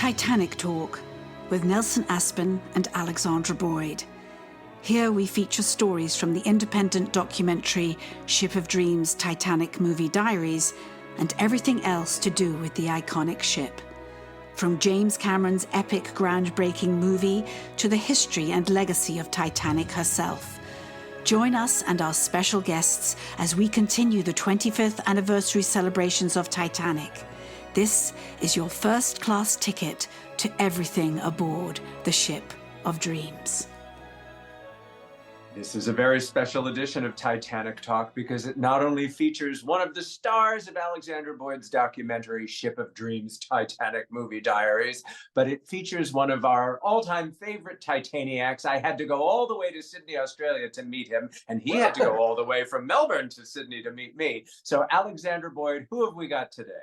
Titanic Talk with Nelson Aspen and Alexandra Boyd. Here we feature stories from the independent documentary Ship of Dreams Titanic movie diaries and everything else to do with the iconic ship. From James Cameron's epic groundbreaking movie to the history and legacy of Titanic herself. Join us and our special guests as we continue the 25th anniversary celebrations of Titanic. This is your first-class ticket to everything aboard the Ship of Dreams. This is a very special edition of Titanic Talk because it not only features one of the stars of Alexandra Boyd's documentary Ship of Dreams Titanic movie diaries, but it features one of our all-time favorite Titaniacs. I had to go all the way to Sydney, Australia to meet him, and he had to go all the way from Melbourne to Sydney to meet me. So Alexandra Boyd, who have we got today?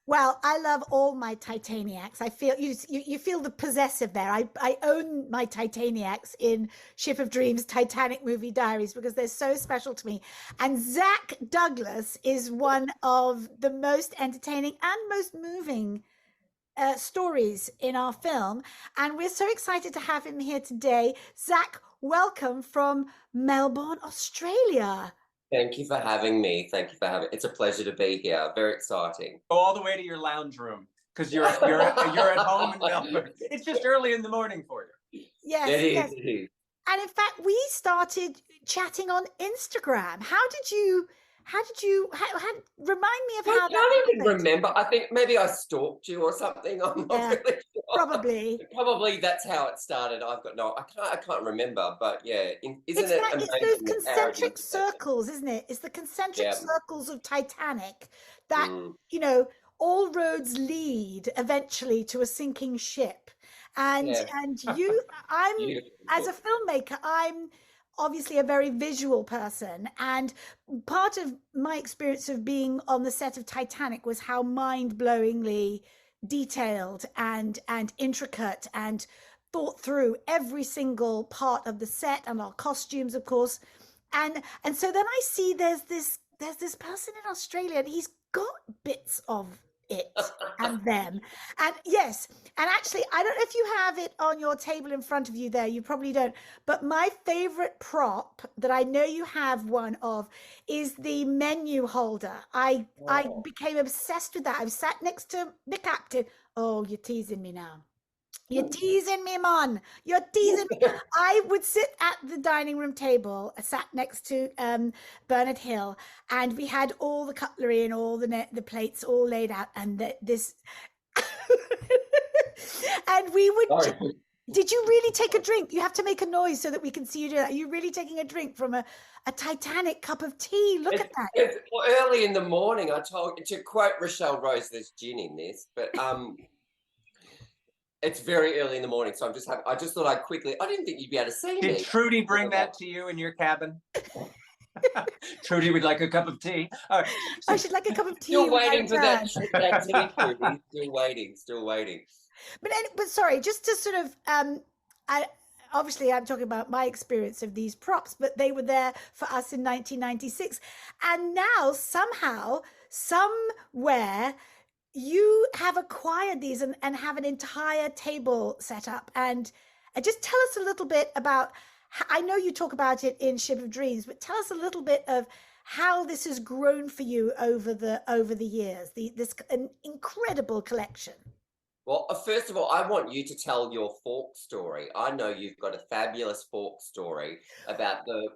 Well, I love all my Titaniacs. I feel you feel the possessive there. I own my Titaniacs in Ship of Dreams Titanic movie diaries because they're so special to me. And Zach Douglas is one of the most entertaining and most moving stories in our film. And we're so excited to have him here today. Zach, welcome from Melbourne, Australia. Thank you for having me. Thank you for having me. It's a pleasure to be here. Very exciting. Go all the way to your lounge room because you're at home in Melbourne. It's just early in the morning for you. Yes, It is. yes. It is. And in fact, we started chatting on Instagram. How remind me of how I that can't even happened. remember. I think maybe I stalked you or something. I'm not Yeah, really sure. Probably. Probably that's how it started. I can't remember, but yeah. Isn't it amazing? It's those the power of concentric the circles, isn't it? It's the concentric Yeah. circles of Titanic that, Mm. all roads lead eventually to a sinking ship. And Yeah. I'm, Beautiful. as a filmmaker, I'm obviously a very visual person. And part of my experience of being on the set of Titanic was how mind-blowingly detailed and intricate and thought through every single part of the set and our costumes, of course. And so then I see there's this person in Australia and he's got bits of it and them. And yes, and actually, I don't know if you have it on your table in front of you there, you probably don't, but my favorite prop that I know you have one of is the menu holder. I Oh. became obsessed with that. I was sat next to the captain. Oh, you're teasing me now. You're teasing me, man. You're teasing me. I would sit at the dining room table, sat next to Bernard Hill, and we had all the cutlery and all the plates all laid out, and this, and we would. Sorry. Did you really take a drink? You have to make a noise so that we can see you do that. Are you really taking a drink from a Titanic cup of tea? Look at that. It's early in the morning. I told, to quote Rochelle Rose, there's gin in this, but it's very early in the morning, so I just thought I'd quickly. I didn't think you'd be able to see me. Did Trudy bring that to you in your cabin? Trudy would like a cup of tea. All right. I should like a cup of tea. Still when I waiting for that return. tea, Trudy. Still waiting. But sorry, just to sort of, I'm talking about my experience of these props, but they were there for us in 1996. And now somehow, somewhere, you have acquired these and have an entire table set up. And just tell us a little bit about, I know you talk about it in Ship of Dreams, but tell us a little bit of how this has grown for you over the years, an incredible collection. Well, first of all, I want you to tell your fork story. I know you've got a fabulous fork story about the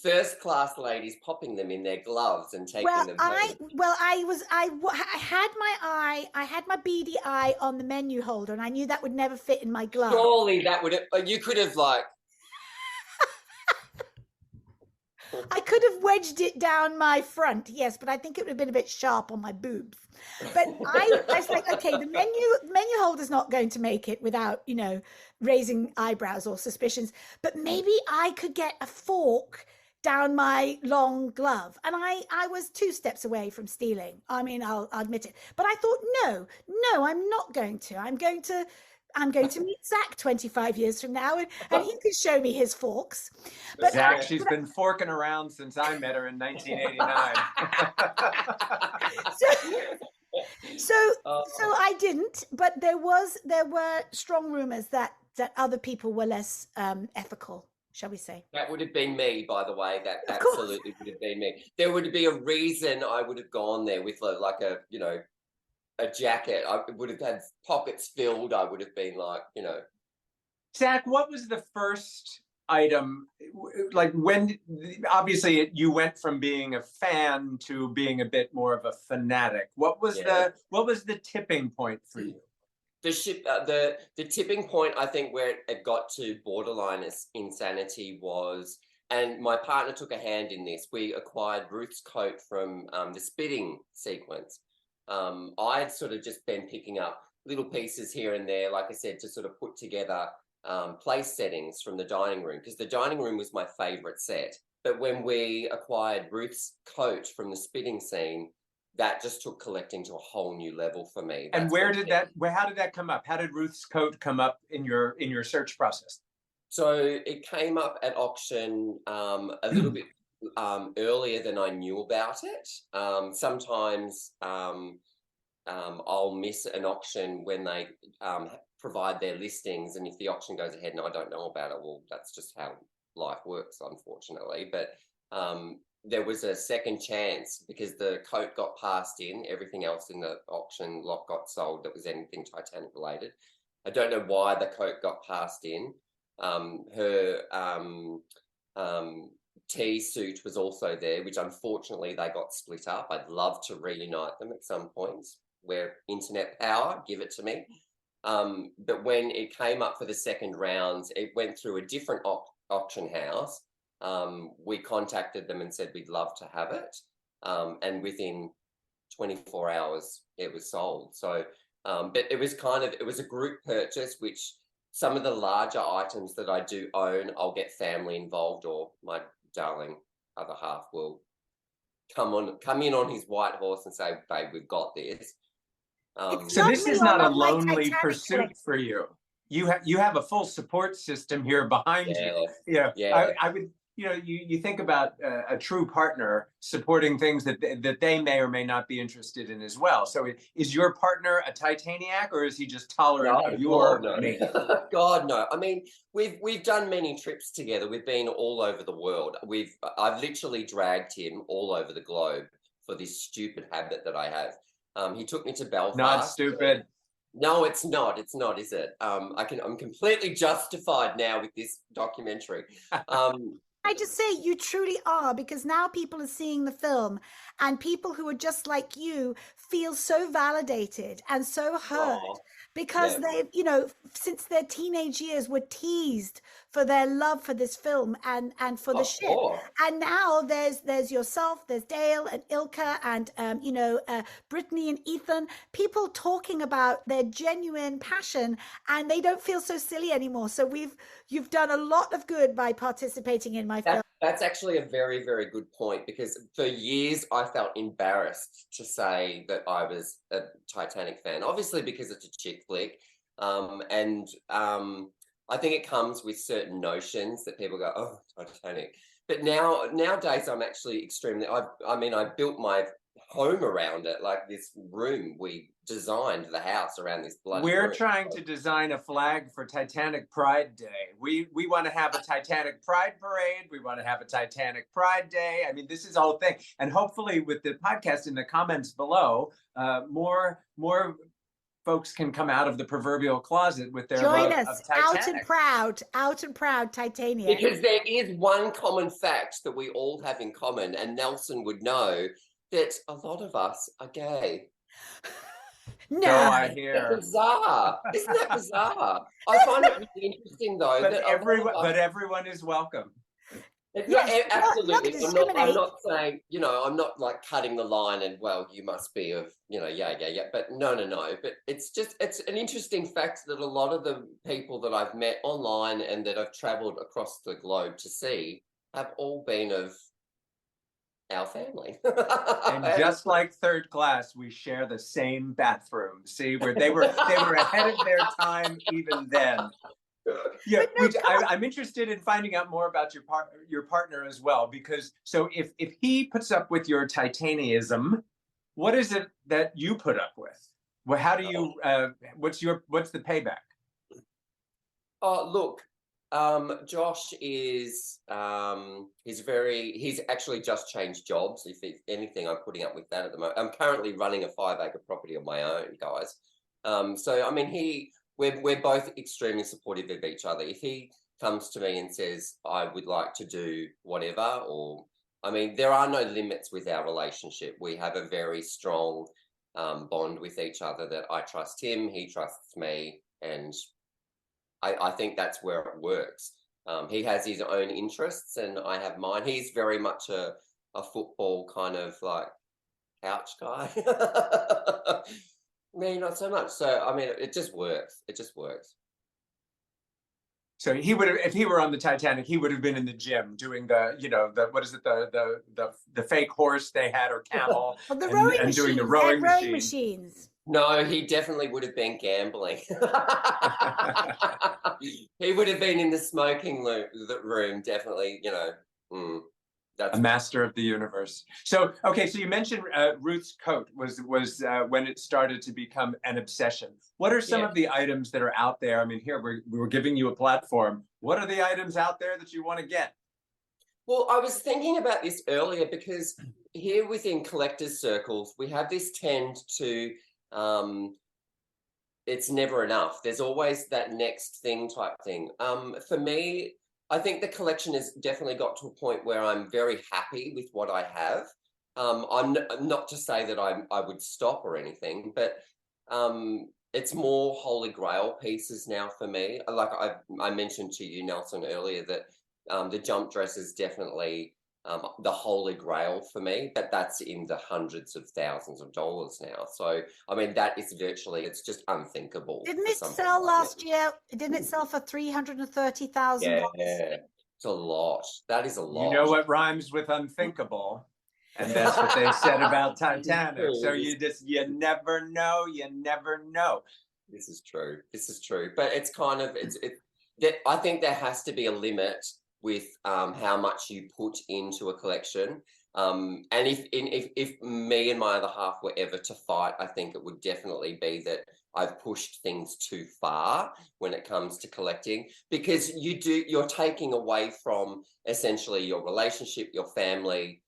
first-class ladies popping them in their gloves and taking them home. I had my beady eye on the menu holder, and I knew that would never fit in my glove. Surely that would you could have like. I could have wedged it down my front, yes, but I think it would have been a bit sharp on my boobs. But I was like, okay, the menu holder's not going to make it without, raising eyebrows or suspicions. But maybe I could get a fork down my long glove. And I was 2 steps away from stealing. I mean, I'll admit it. But I thought, no, I'm not going to. I'm going to meet Zach 25 years from now, and he can show me his forks. But Zach, she's been forking around since I met her in 1989. So I didn't, but there were strong rumors that other people were less ethical, shall we say. That would have been me, by the way. That Of course. absolutely would have been me. There would be a reason I would have gone there with like a, you know, a jacket. I would have had pockets filled. I would have been like, you know. Zach, what was the first item, like when, obviously you went from being a fan to being a bit more of a fanatic. What was the tipping point for you? The tipping point, I think, where it got to borderline insanity was, and my partner took a hand in this, we acquired Ruth's coat from the spitting sequence. I'd sort of just been picking up little pieces here and there, like I said, to sort of put together place settings from the dining room, because the dining room was my favorite set. But when we acquired Ruth's coat from the spitting scene, that just took collecting to a whole new level for me. And how did that come up? How did Ruth's coat come up in your search process? So it came up at auction a little bit earlier than I knew about it. Sometimes I'll miss an auction when they provide their listings, and if the auction goes ahead and I don't know about it, well, that's just how life works, unfortunately. But there was a second chance because the coat got passed in. Everything else in the auction lot got sold that was anything Titanic related. I don't know why the coat got passed in. Her tea suit was also there, which unfortunately they got split up. I'd love to reunite them at some point. Where internet power, give it to me. But when it came up for the second round, it went through a different auction house. We contacted them and said we'd love to have it. And within 24 hours, it was sold. So, but it was a group purchase, which some of the larger items that I do own, I'll get family involved, or my darling other half will come in on his white horse and say, babe, we've got this. So this is not a lonely pursuit for you. You have a full support system here behind you. Yeah. I would, you think about a true partner supporting things that they may or may not be interested in as well. So is your partner a Titaniac, or is he just tolerant of your name? God, no. I mean, we've done many trips together. We've been all over the world. I've literally dragged him all over the globe for this stupid habit that I have. He took me to Belfast. Not stupid. No, it's not. It's not, is it? I'm completely justified now with this documentary. I just say you truly are, because now people are seeing the film, and people who are just like you feel so validated and so heard because they've, since their teenage years were teased for their love for this film and for the ship. And now there's yourself, there's Dale and Ilka and, Brittany and Ethan, people talking about their genuine passion, and they don't feel so silly anymore. So you've done a lot of good by participating in my film. That's actually a very, very good point, because for years I felt embarrassed to say that I was a Titanic fan, obviously because it's a chick flick. I think it comes with certain notions that people go, oh, Titanic. But nowadays I'm actually extremely, I built my home around it, like this room. We designed the house around this bloody room. Trying to design a flag for Titanic Pride Day. We want to have a Titanic Pride Parade. We want to have a Titanic Pride Day. I mean, this is the whole thing. And hopefully with the podcast in the comments below, more folks can come out of the proverbial closet with their join love us of Titanic. out and proud Titaniac. Because there is one common fact that we all have in common, and Nelson would know, that a lot of us are gay. No, I hear. That's bizarre. Isn't that bizarre? I find it really interesting, though. But everyone is welcome. Yeah, absolutely. I'm not saying, I'm not like cutting the line and, well, you must be of, yeah. But no. But it's an interesting fact that a lot of the people that I've met online and that I've traveled across the globe to see have all been of our family. And just like third class, we share the same bathroom. See, where they were ahead of their time even then. Yeah, I'm interested in finding out more about your partner as well, because so if he puts up with your Titanianism, what is it that you put up with? Well, how do you? What's the payback? Oh, look, Josh is he's actually just changed jobs. If anything, I'm putting up with that at the moment. I'm currently running a 5-acre property of my own, guys. So I mean, we're both extremely supportive of each other. If he comes to me and says, I would like to do whatever, or I mean, there are no limits with our relationship. We have a very strong bond with each other that I trust him, he trusts me, and I think that's where it works. He has his own interests and I have mine. He's very much a football kind of like couch guy. Me, not so much. So, I mean, it just works. It just works. So he would have, if he were on the Titanic, he would have been in the gym doing what is it, the fake horse they had, or camel, Well, the rowing and machines, doing the they rowing had rowing machine. machines. No, he definitely would have been gambling. He would have been in the smoking room, definitely, A master of the universe. So, okay, so you mentioned Ruth's coat was when it started to become an obsession. What are some of the items that are out there? I mean, here we're giving you a platform. What are the items out there that you want to get? Well, I was thinking about this earlier because here within collectors' circles, we have this tend to, it's never enough. There's always that next thing type thing. For me, I think the collection has definitely got to a point where I'm very happy with what I have. I'm not to say that I would stop or anything, but it's more Holy Grail pieces now for me. Like I mentioned to you, Nelson, earlier that the jump dress is definitely the Holy Grail for me, but that's in the hundreds of thousands of dollars now. So, I mean, that is virtually, it's just unthinkable. Didn't it sell last year? Didn't it sell for $330,000? Yeah, it's a lot. That is a lot. You know what rhymes with unthinkable? And that's what they said about Titanic. So you never know. You never know. This is true. This is true. But it's kind of, I think there has to be a limit with how much you put into a collection. And if me and my other half were ever to fight, I think it would definitely be that I've pushed things too far when it comes to collecting, because you're taking away from essentially your relationship, your family,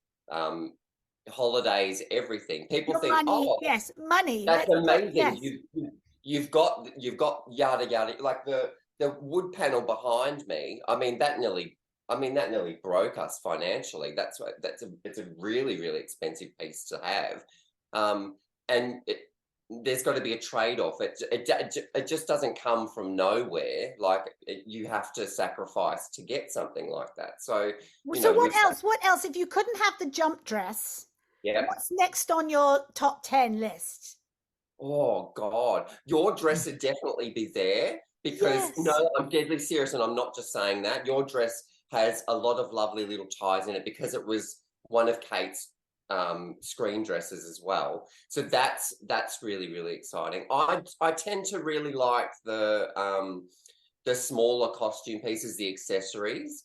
holidays, everything. People think, money, yes, money. That's amazing. Yes. You've got yada yada, like the wood panel behind me. I mean, that nearly broke us financially. It's a really, really expensive piece to have, and there's got to be a trade-off. It just doesn't come from nowhere. Like you have to sacrifice to get something like that. So, what else? What else? If you couldn't have the jump dress, what's next on your top 10 list? Oh God, your dress would definitely be there, because no, I'm deadly serious, and I'm not just saying that. Your dress has a lot of lovely little ties in it because it was one of Kate's screen dresses as well. So that's really, really exciting. I tend to really like the smaller costume pieces, the accessories,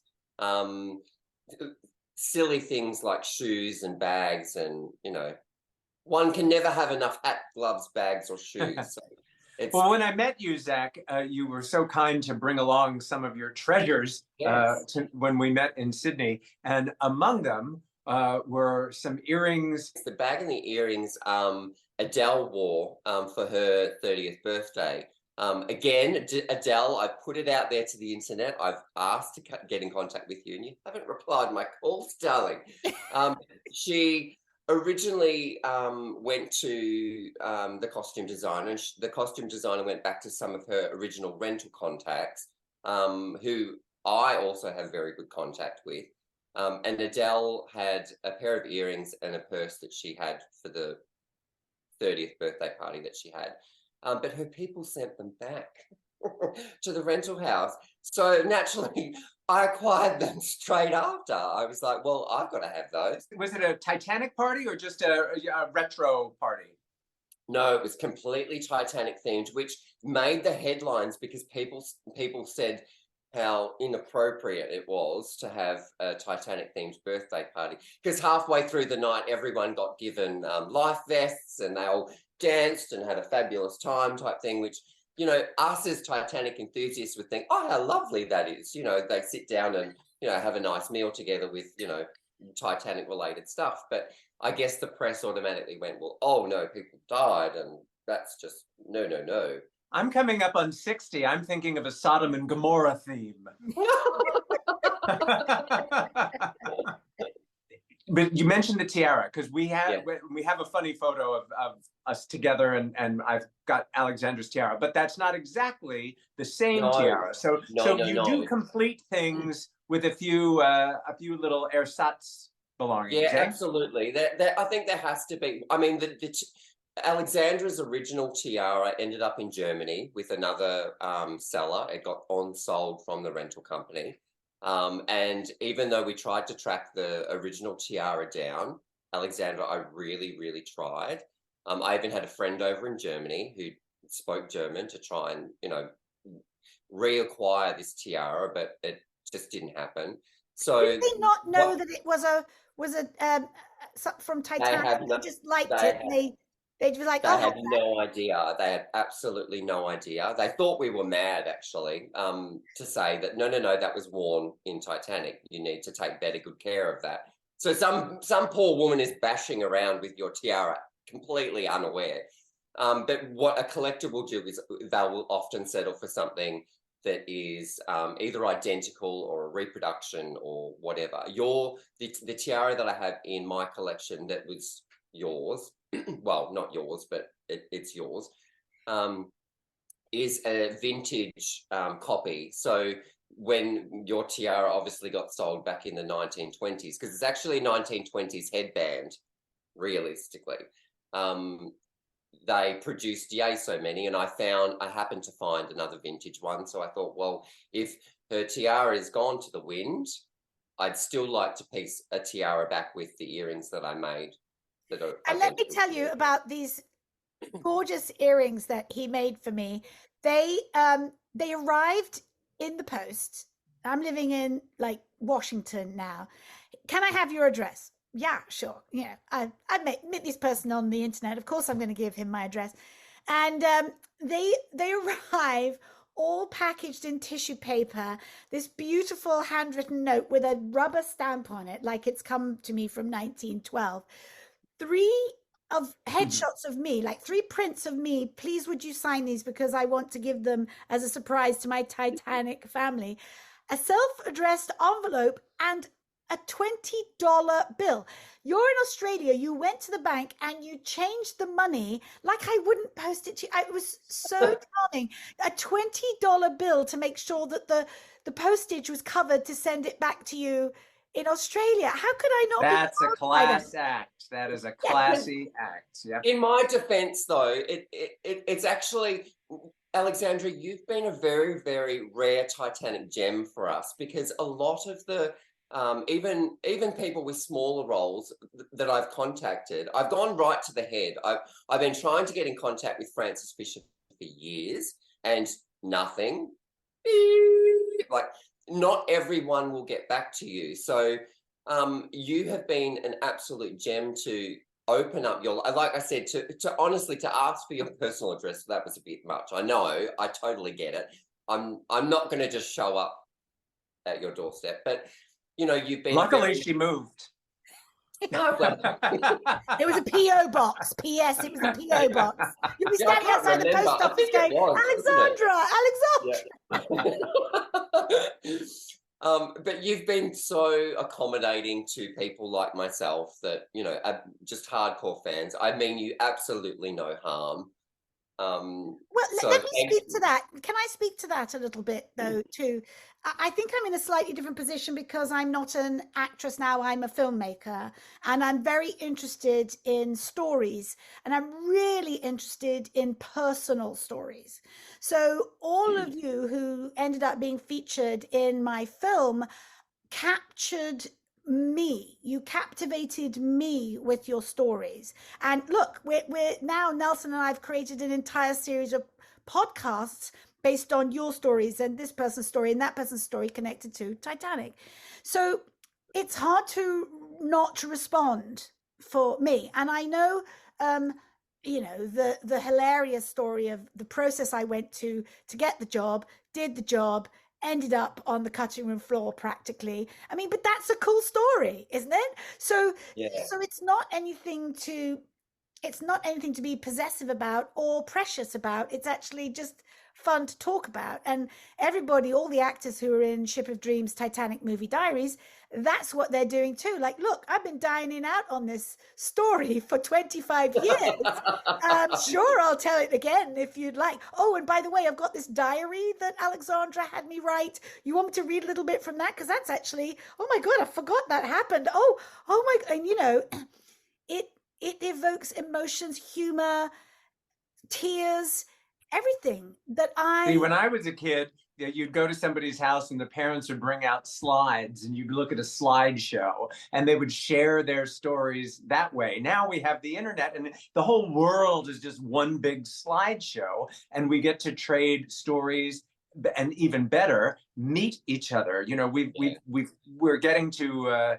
silly things like shoes and bags, and one can never have enough hat, gloves, bags, or shoes. So well, when I met you, Zach, you were so kind to bring along some of your treasures when we met in Sydney, and among them were some earrings. The bag and the earrings Adele wore for her 30th birthday. Again, Adele, I put it out there to the internet. I've asked to get in contact with you, and you haven't replied my calls, darling. She originally went to the costume designer, and the costume designer went back to some of her original rental contacts, who I also have very good contact with. And Adele had a pair of earrings and a purse that she had for the 30th birthday party that she had. But her people sent them back to the rental house. So naturally, I acquired them straight after. I was like, well, I've got to have those. Was it a Titanic party or just a retro party? No, it was completely Titanic themed, which made the headlines because people said how inappropriate it was to have a Titanic themed birthday party. Because halfway through the night, everyone got given life vests, and they all danced and had a fabulous time type thing, which, you know, us as Titanic enthusiasts would think, oh, how lovely that is. You know, they sit down and, you know, have a nice meal together with, you know, Titanic related stuff. But I guess the press automatically went, well, oh no, people died, and that's just no, no, no. I'm coming up on 60. I'm thinking of a Sodom and Gomorrah theme. But you mentioned the tiara, because we have a funny photo of us together, and I've got Alexandra's tiara, but that's not exactly the same tiara. So you do complete things with a few little ersatz belongings. Yeah, absolutely. I think there has to be. I mean, Alexandra's original tiara ended up in Germany with another seller. It got on-sold from the rental company. And even though we tried to track the original tiara down, Alexandra, I really, really tried. I even had a friend over in Germany who spoke German to try and, you know, reacquire this tiara, but it just didn't happen. So did they not know that it was from Titanic? They just liked it. They were like, they had no idea. They had absolutely no idea. They thought we were mad, actually, to say that no, that was worn in Titanic. You need to take better good care of that. So some poor woman is bashing around with your tiara, completely unaware. But what a collector will do is they will often settle for something that is either identical or a reproduction or whatever. The tiara that I have in my collection that was yours, well, not yours, but it's yours, is a vintage copy. So when your tiara obviously got sold back in the 1920s, because it's actually a 1920s headband, realistically, they produced so many, and I happened to find another vintage one. So I thought, well, if her tiara is gone to the wind, I'd still like to piece a tiara back with the earrings that I made. And let me tell you about these gorgeous earrings that he made for me. They arrived in the post. I'm living in like Washington now. Can I have your address? Yeah, sure. Yeah, I met this person on the internet. Of course, I'm going to give him my address. And they arrive all packaged in tissue paper, this beautiful handwritten note with a rubber stamp on it, like it's come to me from 1912. 3 headshots of me, like 3 prints of me. Please, would you sign these, because I want to give them as a surprise to my Titanic family. A self-addressed envelope and a $20 bill. You're in Australia, you went to the bank and you changed the money like I wouldn't post it to you. It was so charming. A $20 bill to make sure that the postage was covered to send it back to you in Australia. How could I not? That's a class act. That is a classy act. Yeah. In my defense, though, it's actually, Alexandra, you've been a very, very rare Titanic gem for us, because a lot of the even people with smaller roles that I've contacted, I've gone right to the head. I've been trying to get in contact with Francis Fisher for years, and nothing. Like, not everyone will get back to you. So you have been an absolute gem to open up your, like I said, to honestly, to ask for your personal address, that was a bit much. I know, I totally get it. I'm not going to just show up at your doorstep, but you know, you've been. Luckily, she moved. It was a PO box. P.S. It was a PO box. You'll be standing outside the post office going, Alexandra. But you've been so accommodating to people like myself that, you know, are just hardcore fans. I mean, you absolutely no harm. Well, let me speak to that. Can I speak to that a little bit, though, too? I think I'm in a slightly different position because I'm not an actress now. I'm a filmmaker, and I'm very interested in stories, and I'm really interested in personal stories. So all of you who ended up being featured in my film captured me. You captivated me with your stories. And look, we're now, Nelson and I have created an entire series of podcasts based on your stories and this person's story and that person's story connected to Titanic. So it's hard to not respond for me. And I know you know, the hilarious story of the process I went to get the job, did the job, ended up on the cutting room floor practically. I mean, but that's a cool story, isn't it? So Yeah. so it's not anything to be possessive about or precious about. It's actually just fun to talk about. And everybody, all the actors who are in Ship of Dreams, Titanic movie diaries, that's what they're doing too. Like, look, I've been dining out on this story for 25 years. Sure, I'll tell it again if you'd like. Oh, and by the way, I've got this diary that Alexandra had me write. You want me to read a little bit from that? Because that's actually, oh my God, I forgot that happened. Oh my, and you know, it evokes emotions, humor, tears, everything that See, when I was a kid, you'd go to somebody's house and the parents would bring out slides and you'd look at a slideshow and they would share their stories that way. Now we have the internet and the whole world is just one big slideshow, and we get to trade stories and, even better, meet each other. You know, we're getting to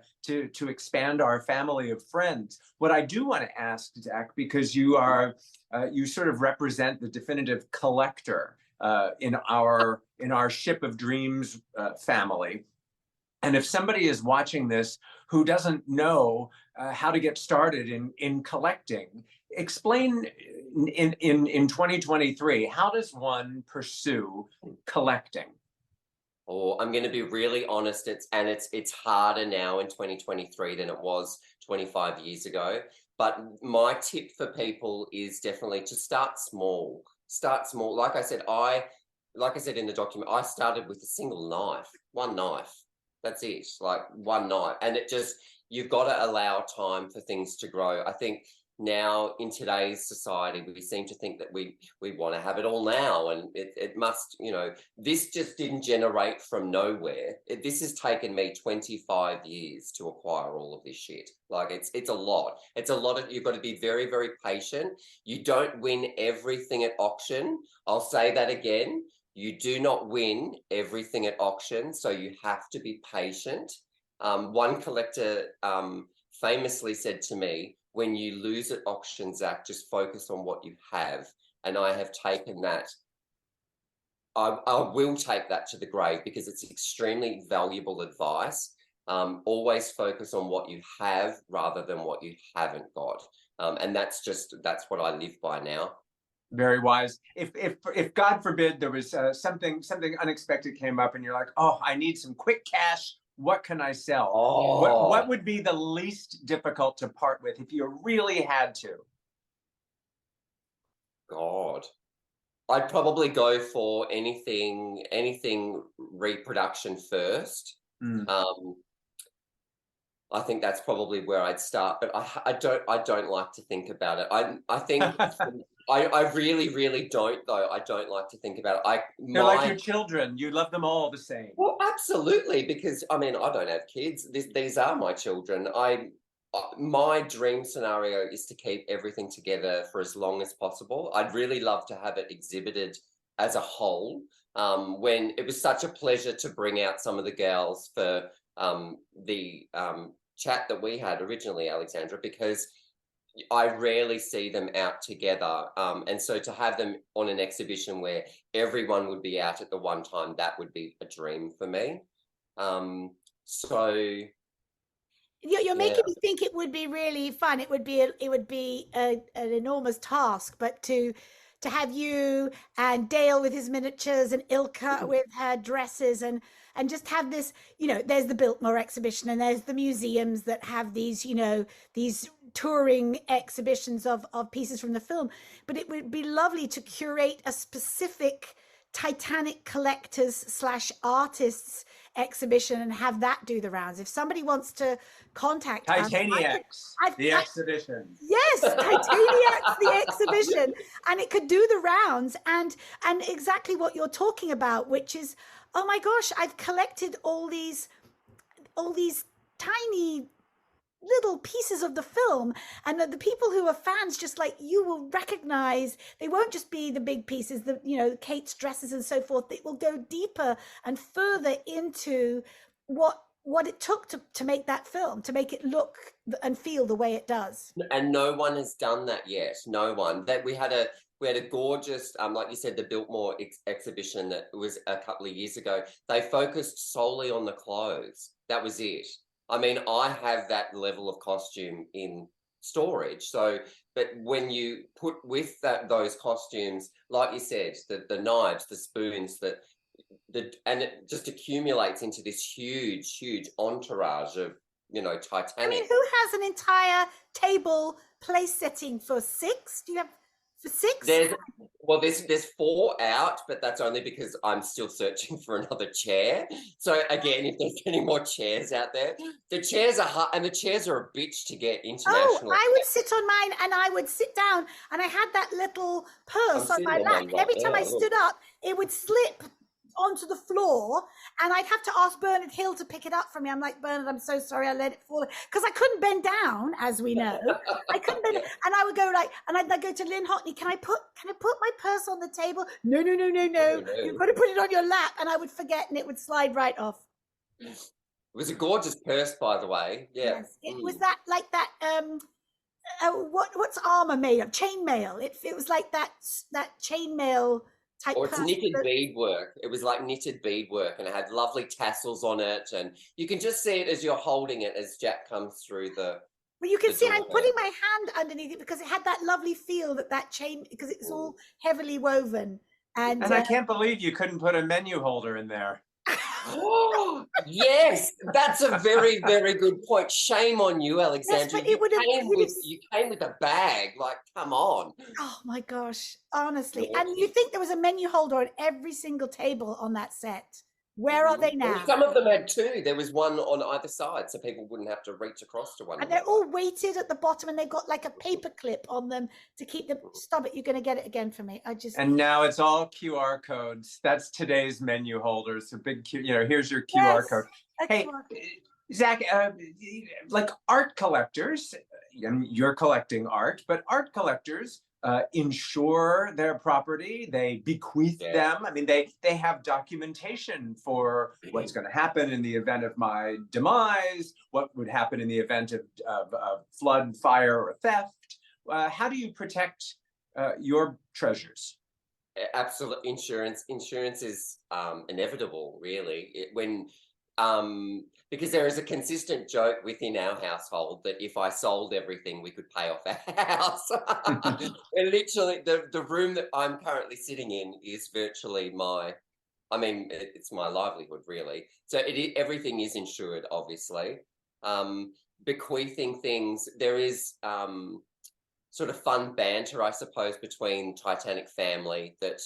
expand our family of friends. What I do want to ask, Zach, because you sort of represent the definitive collector in our Ship of Dreams family. And if somebody is watching this who doesn't know how to get started in collecting, explain in 2023, how does one pursue collecting? Oh, I'm going to be really honest. It's harder now in 2023 than it was 25 years ago. But my tip for people is definitely to start small. Start small. Like I said in the document, I started with a single knife, one knife. That's it, like one knife. And you've got to allow time for things to grow. I think now in today's society, we seem to think that we want to have it all now, and it must, you know, this just didn't generate from nowhere. This has taken me 25 years to acquire all of this shit. Like it's a lot. It's a lot of, you've got to be very, very patient. You don't win everything at auction. I'll say that again. You do not win everything at auction, so you have to be patient. One collector famously said to me, when you lose at auction, Zach, just focus on what you have. And I have taken that. I will take that to the grave because it's extremely valuable advice. Always focus on what you have rather than what you haven't got. And that's what I live by now. Very wise. If God forbid there was something unexpected came up and you're like, oh, I need some quick cash. What can I sell? Oh. What would be the least difficult to part with if you really had to? God, I'd probably go for anything reproduction first. I think that's probably where I'd start, but I don't like to think about it. I think I really, really don't, though. I don't like to think about it. They're like your children. You love them all the same. Well, absolutely, because I mean, I don't have kids. These are my children. My dream scenario is to keep everything together for as long as possible. I'd really love to have it exhibited as a whole. When it was such a pleasure to bring out some of the girls for the chat that we had originally, Alexandra, because I rarely see them out together. And so to have them on an exhibition where everyone would be out at the one time, that would be a dream for me. So you're making me think it would be really fun. It would be an enormous task, but to have you and Dale with his miniatures and Ilka with her dresses and just have this, you know, there's the Biltmore exhibition and there's the museums that have these, you know, these touring exhibitions of pieces from the film. But it would be lovely to curate a specific Titanic collectors / artists exhibition and have that do the rounds. If somebody wants to contact Titaniacs, the exhibition. Yes, Titaniacs, the exhibition. And it could do the rounds and exactly what you're talking about, which is, oh my gosh, I've collected all these tiny little pieces of the film, and the people who are fans, just like you, will recognize they won't just be the big pieces, the, you know, Kate's dresses and so forth. It will go deeper and further into what what it took to make that film, to make it look and feel the way it does. And no one has done that yet. No one. That we had a gorgeous, like you said, the Biltmore exhibition that was a couple of years ago. They focused solely on the clothes. That was it. I mean, I have that level of costume in storage. So, but when you put with those costumes, like you said, the knives, the spoons, and it just accumulates into this huge entourage of, Titanic. I mean, who has an entire table place setting for 6? Do you have for 6? There's 4 out, but that's only because I'm still searching for another chair. So again, if there's any more chairs out there, the chairs are hard, and the chairs are a bitch to get international. Oh, I would sit on mine, and I would sit down, and I had that little purse on my lap. Every time I stood up, it would slip onto the floor, and I'd have to ask Bernard Hill to pick it up for me. I'm like, Bernard, I'm so sorry, I let it fall, because I couldn't bend down, as we know. I couldn't bend, and I would go and I'd go to Lynn Hotney. Can I put my purse on the table? No. You've got to put it on your lap, and I would forget, and it would slide right off. It was a gorgeous purse, by the way. Yeah, yes. It was that what's armor made of? Chainmail. It was like that chainmail. Or it's knitted beadwork. It was like knitted beadwork, and it had lovely tassels on it, and you can just see it as you're holding it as Jack comes through the. Well, you can see I'm putting my hand underneath it because it had that lovely feel that chain, because it's all heavily woven. And I can't believe you couldn't put a menu holder in there. Oh, yes, that's a very, very good point. Shame on you, Alexandra. Yes, you came with a bag. Like, come on. Oh my gosh, honestly. And you think there was a menu holder on every single table on that set? Where are they now? Some of them had 2. There was one on either side, so people wouldn't have to reach across to one. And they're all weighted at the bottom, and they've got like a paper clip on them to keep them. Stop it! You're going to get it again for me. And now it's all QR codes. That's today's menu holders. So big, here's your QR code. Hey, Zach, like art collectors, you're collecting art, but art collectors insure their property, they bequeath them. I mean, they have documentation for what's going to happen in the event of my demise, what would happen in the event of flood, fire, or theft. How do you protect your treasures? Absolutely. Insurance is inevitable, really. Because there is a consistent joke within our household that if I sold everything, we could pay off our house. And literally, the room that I'm currently sitting in is virtually it's my livelihood, really. So everything is insured, obviously. Bequeathing things, there is sort of fun banter, I suppose, between Titanic family that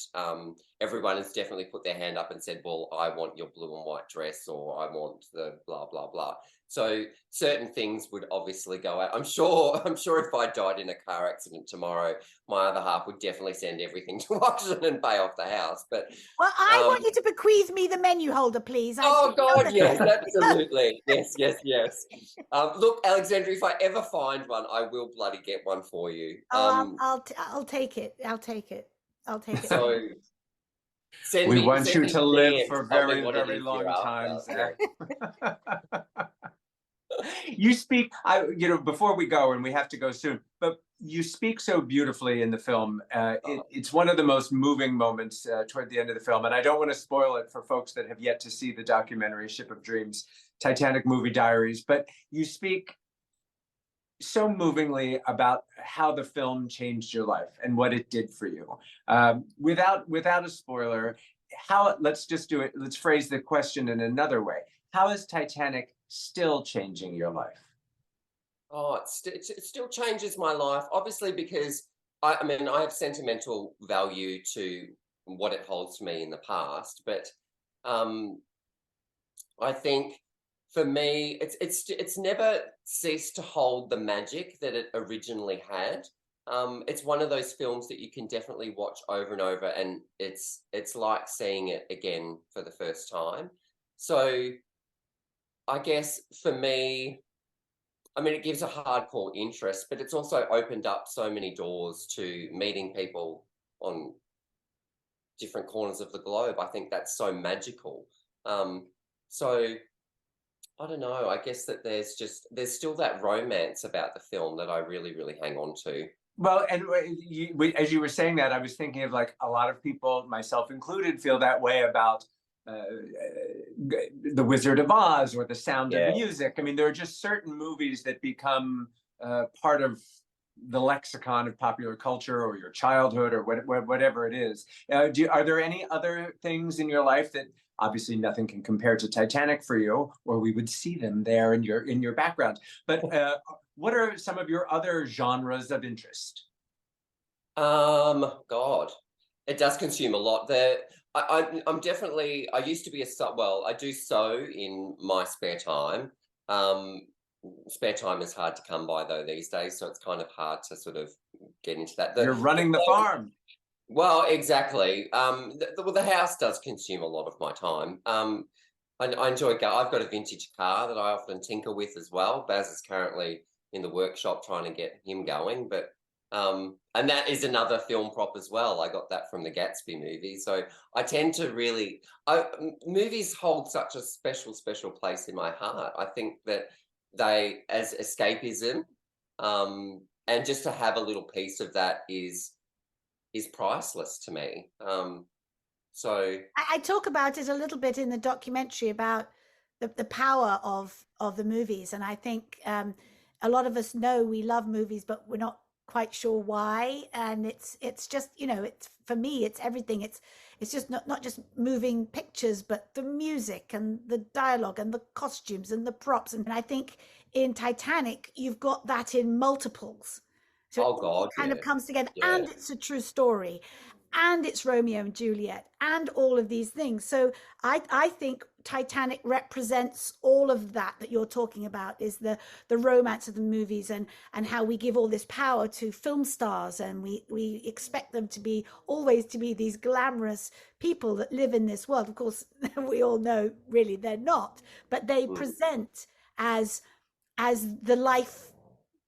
everyone has definitely put their hand up and said, well, I want your blue and white dress, or I want the blah, blah, blah. So certain things would obviously go out. I'm sure if I died in a car accident tomorrow, my other half would definitely send everything to auction and pay off the house. But I want you to bequeath me the menu holder, please. Oh God, yes, absolutely. Yes. Look, Alexandra, if I ever find one, I will bloody get one for you. I'll take it. So we want you to live for very, very long times. You speak, before we go, and we have to go soon, but you speak so beautifully in the film. It's one of the most moving moments toward the end of the film. And I don't want to spoil it for folks that have yet to see the documentary Ship of Dreams, Titanic Movie Diaries, but you speak so movingly about how the film changed your life and what it did for you. Without a spoiler, let's just do it. Let's phrase the question in another way. How is Titanic still changing your life? Oh, it still changes my life, obviously, because I have sentimental value to what it holds for me in the past, but I think for me, it's never ceased to hold the magic that it originally had. It's one of those films that you can definitely watch over and over, and it's like seeing it again for the first time. So I guess for me, it gives a hardcore interest, but it's also opened up so many doors to meeting people on different corners of the globe. I think that's so magical. So I don't know. I guess that there's still that romance about the film that I really, really hang on to. Well, and as you were saying that, I was thinking of like a lot of people, myself included, feel that way about The Wizard of Oz or The Sound of Music. I mean, there are just certain movies that become part of the lexicon of popular culture or your childhood or whatever it is. Are there any other things in your life that obviously nothing can compare to Titanic for you, or we would see them there in your background? But what are some of your other genres of interest? God, it does consume a lot. I'm definitely. I used to be I do sew in my spare time. Spare time is hard to come by though these days, so it's kind of hard to sort of get into that. You're running the farm. Well, exactly. The house does consume a lot of my time. I enjoy I've got a vintage car that I often tinker with as well. Baz is currently in the workshop trying to get him going, but and that is another film prop as well. I got that from the Gatsby movie. So I tend to really, movies hold such a special place in my heart. I think that they, as escapism, and just to have a little piece of that is priceless to me. So I talk about it a little bit in the documentary about the power of the movies, and I think a lot of us know we love movies, but we're not quite sure why. And it's just, it's, for me, it's everything. It's just not just moving pictures, but the music and the dialogue and the costumes and the props. And I think in Titanic, you've got that in multiples. So it kind of comes together, and it's a true story, and it's Romeo and Juliet, and all of these things. So I think Titanic represents all of that you're talking about, is the romance of the movies, and how we give all this power to film stars, and we expect them to always be these glamorous people that live in this world. Of course, we all know really they're not, but they present as the lives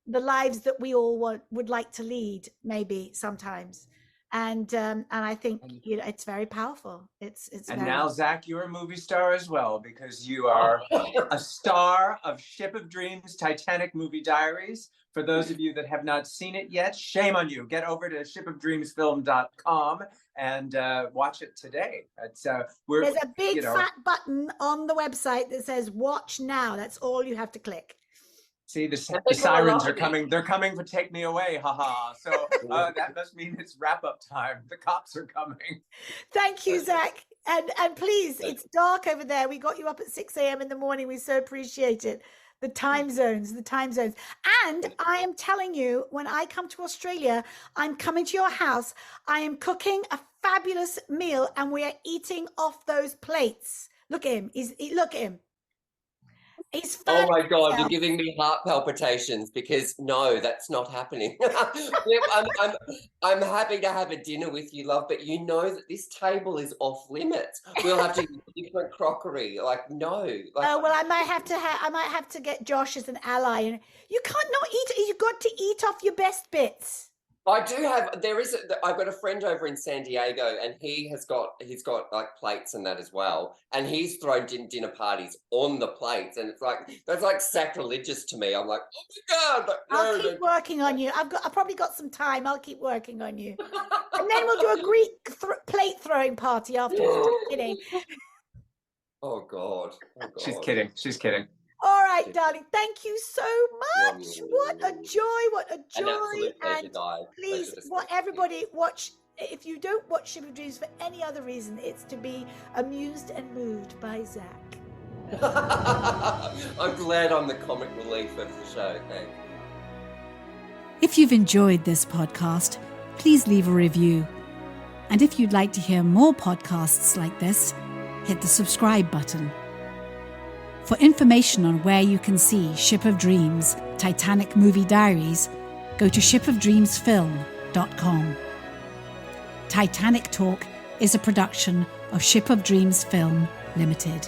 that we all would like to lead, maybe sometimes. And I think it's very powerful. It's and now, Zach, you're a movie star as well, because you are a star of Ship of Dreams, Titanic Movie Diaries. For those of you that have not seen it yet, shame on you. Get over to shipofdreamsfilm.com and watch it today. There's a big fat button on the website that says "Watch Now." That's all you have to click. See, the sirens are coming. They're coming to take me away. Haha. So that must mean it's wrap-up time. The cops are coming. Thank you, Zach. And please, it's dark over there. We got you up at 6 a.m. in the morning. We so appreciate it. The time zones. And I am telling you, when I come to Australia, I'm coming to your house. I am cooking a fabulous meal, and we are eating off those plates. Look at him. Look at him. Oh my God, you're giving me heart palpitations, because no, that's not happening. I'm happy to have a dinner with you, love, but you know that this table is off limits. We'll have to get different crockery. Like, no. Oh, well, I might have to get Josh as an ally. And you can't not eat. You've got to eat off your best bits. I do have. I've got a friend over in San Diego, and he's got like plates and that as well. And he's thrown dinner parties on the plates, and that's like sacrilegious to me. I'm like, oh my God! I'll keep working on you. I've probably got some time. I'll keep working on you, and then we'll do a Greek plate throwing party afterwards. I'm kidding. Oh God. She's kidding. All right, darling. Thank you so much. What a joy. And please, everybody watch. If you don't watch Ship of Dreams for any other reason, it's to be amused and moved by Zach. I'm glad I'm the comic relief of the show. Thanks. If you've enjoyed this podcast, please leave a review. And if you'd like to hear more podcasts like this, hit the subscribe button. For information on where you can see Ship of Dreams, Titanic Movie Diaries, go to shipofdreamsfilm.com. Titanic Talk is a production of Ship of Dreams Film Limited.